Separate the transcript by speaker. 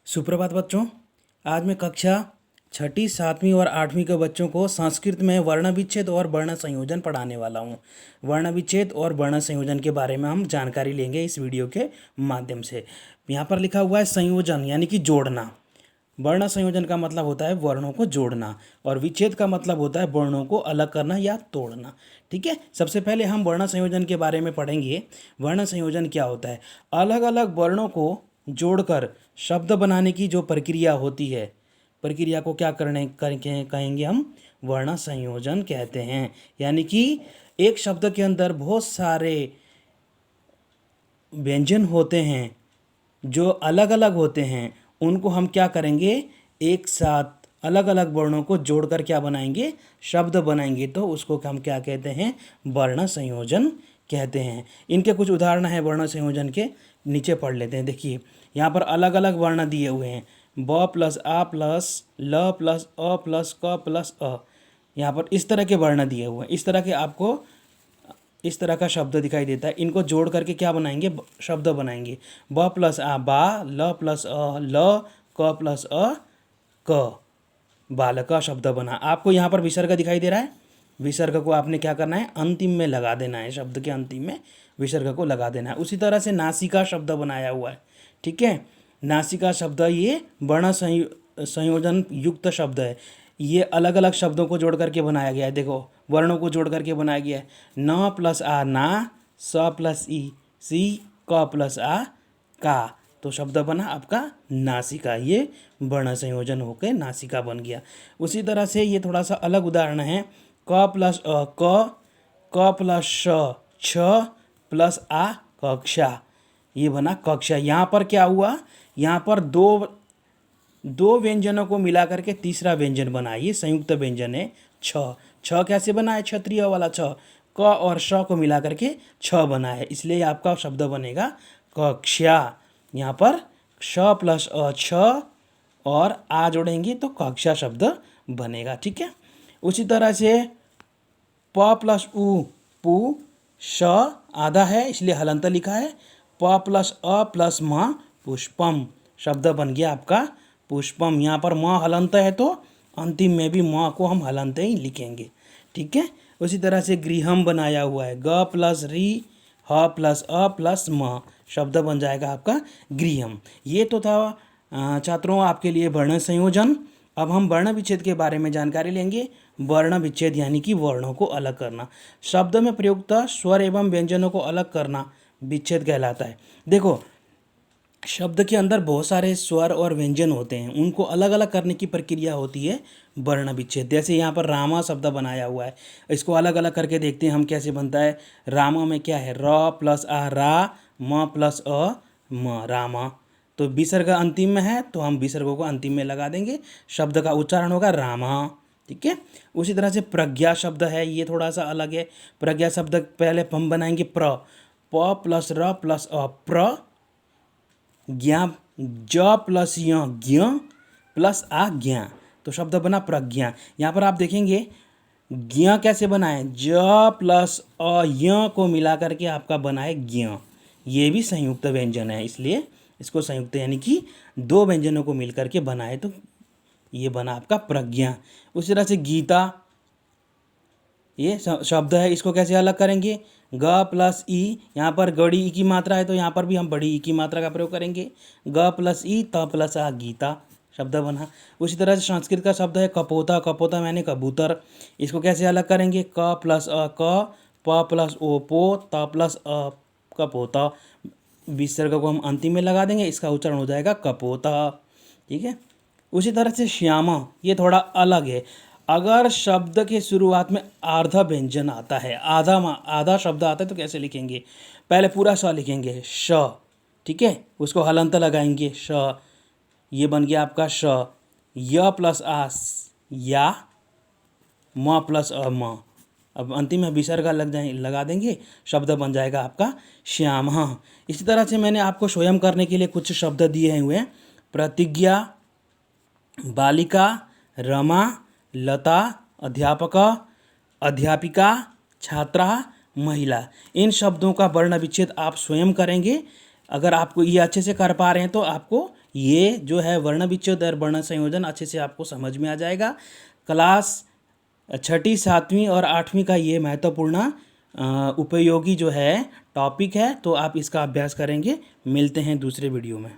Speaker 1: सुप्रभात बच्चों। आज मैं कक्षा छठी, सातवीं और आठवीं के बच्चों को संस्कृत में वर्ण विच्छेद और वर्ण संयोजन पढ़ाने वाला हूँ। वर्ण विच्छेद और वर्ण संयोजन के बारे में हम जानकारी लेंगे इस वीडियो के माध्यम से। यहाँ पर लिखा हुआ है संयोजन यानी कि जोड़ना। वर्ण संयोजन का मतलब होता है वर्णों को जोड़ना और विच्छेद का मतलब होता है वर्णों को अलग करना या तोड़ना। ठीक है, सबसे पहले हम वर्ण संयोजन के बारे में पढ़ेंगे। वर्ण संयोजन क्या होता है? अलग अलग वर्णों को जोड़कर शब्द बनाने की जो प्रक्रिया होती है, प्रक्रिया को क्या करने करके कहेंगे हम? वर्ण संयोजन कहते हैं। यानी कि एक शब्द के अंदर बहुत सारे व्यंजन होते हैं जो अलग अलग होते हैं, उनको हम क्या करेंगे? एक साथ अलग अलग वर्णों को जोड़कर क्या बनाएंगे? शब्द बनाएंगे। तो उसको हम क्या कहते हैं? वर्ण संयोजन कहते हैं। इनके कुछ उदाहरण हैं वर्ण संयोजन के, नीचे पढ़ लेते हैं। देखिए, यहाँ पर अलग अलग वर्ण दिए हुए हैं। ब प्लस आ प्लस ल प्लस अ प्लस क प्लस अ। यहाँ पर इस तरह के वर्ण दिए हुए हैं। इस तरह के आपको इस तरह का शब्द दिखाई देता है। इनको जोड़ करके क्या बनाएंगे? शब्द बनाएंगे। ब प्लस आ बा, ल प्लस अ ल, क प्लस अ क, बाल का शब्द बना। आपको यहाँ पर विसर्ग दिखाई दे रहा है। विसर्ग को आपने क्या करना है? अंतिम में लगा देना है। शब्द के अंतिम में विसर्ग को लगा देना है। उसी तरह से नासिका शब्द बनाया हुआ है। ठीक है, नासिका शब्द ये वर्ण संयोजन युक्त शब्द है। ये अलग अलग शब्दों को जोड़ करके बनाया गया है। देखो, वर्णों को जोड़ करके बनाया गया है। न प्लस आ ना, स प्लस ई सी, क प्लस आ का। तो शब्द बना आपका नासिका। ये वर्ण संयोजन होकर नासिका बन गया। उसी तरह से ये थोड़ा सा अलग उदाहरण है। क प्लस अ क प्लस श छ प्लस आ कक्षा। ये बना कक्षा। यहाँ पर क्या हुआ? यहाँ पर दो व्यंजनों को मिला करके तीसरा व्यंजन बना। ये संयुक्त व्यंजन है छ। छ कैसे बना है? क्षत्रिय वाला छ। क और श को मिला करके छ बना है, इसलिए आपका शब्द बनेगा कक्षा। यहाँ पर श प्लस अ छ और आ जोड़ेंगे तो कक्षा शब्द बनेगा। ठीक है, उसी तरह से प प्लस उ पु, श आधा है इसलिए हलंत लिखा है। प प्लस अ प्लस म पुष्पम। शब्द बन गया आपका पुष्पम। यहाँ पर म हलंत है तो अंतिम में भी म को हम हलंत ही लिखेंगे। ठीक है, उसी तरह से गृहम बनाया हुआ है। ग प्लस री ह प्लस अ प्लस म। शब्द बन जाएगा आपका गृहम। ये तो था छात्रों आपके लिए वर्ण संयोजन। अब हम वर्ण विच्छेद के बारे में जानकारी लेंगे। वर्ण विच्छेद यानी कि वर्णों को अलग करना। शब्द में प्रयुक्त स्वर एवं व्यंजनों को अलग करना विच्छेद कहलाता है। देखो, शब्द के अंदर बहुत सारे स्वर और व्यंजन होते हैं, उनको अलग अलग करने की प्रक्रिया होती है वर्ण विच्छेद। जैसे यहाँ पर रामा शब्द बनाया हुआ है, इसको अलग अलग करके देखते हैं हम कैसे बनता है। रामा में क्या है? र प्लस आ रा, म प्लस अ म, रामा। तो विसर्ग अंतिम में है तो हम विसर्गों को अंतिम में लगा देंगे। शब्द का उच्चारण होगा रामा। ठीक है, उसी तरह से प्रज्ञा शब्द है, ये थोड़ा सा अलग है। प्रज्ञा शब्द पहले हम बनाएंगे प प्लस र प्लस अ प्र, ज्ञा ज प्लस य ज्ञ प्लस आ ज्ञा। तो शब्द बना प्रज्ञा। यहाँ पर आप देखेंगे ज्ञ कैसे बना है? ज प्लस अ य को मिला करके आपका बना है ज्ञ। ये भी संयुक्त व्यंजन है, इसलिए इसको संयुक्त यानी कि दो व्यंजनों को मिल करके बनाए तो ये बना आपका प्रज्ञा। उसी तरह से गीता, ये शब्द है, इसको कैसे अलग करेंगे? ग प्लस ई, यहाँ पर गड़ी ई की मात्रा है तो यहाँ पर भी हम बड़ी ई की मात्रा का प्रयोग करेंगे। ग प्लस ई त प्लस आ गीता। शब्द बना। उसी तरह से संस्कृत का शब्द है कपोता। कपोता मैंने कबूतर। इसको कैसे अलग करेंगे? क प्लस अ क, प प्लस ओ पो, त प्लस अ कपोता। विसर्ग को हम अंतिम में लगा देंगे, इसका उच्चारण हो जाएगा कपोता। ठीक है, उसी तरह से श्यामा, ये थोड़ा अलग है। अगर शब्द के शुरुआत में आधा व्यंजन आता है, आधा शब्द आता है तो कैसे लिखेंगे? पहले पूरा स लिखेंगे श। ठीक है, उसको हलंत लगाएंगे श। ये बन गया आपका श। य प्लस आ या, म प्लस अ म। अब अंतिम में विसर्ग लगा देंगे, शब्द बन जाएगा आपका श्याम। हाँ, इसी तरह से मैंने आपको स्वयं करने के लिए कुछ शब्द दिए हुए हैं। प्रतिज्ञा, बालिका, रमा, लता, अध्यापक, अध्यापिका, छात्रा, महिला। इन शब्दों का वर्ण विच्छेद आप स्वयं करेंगे। अगर आपको ये अच्छे से कर पा रहे हैं तो आपको ये जो है वर्ण विच्छेद और वर्ण संयोजन अच्छे से आपको समझ में आ जाएगा। क्लास छठी, सातवीं और आठवीं का ये महत्वपूर्ण उपयोगी जो है टॉपिक है, तो आप इसका अभ्यास करेंगे। मिलते हैं दूसरे वीडियो में।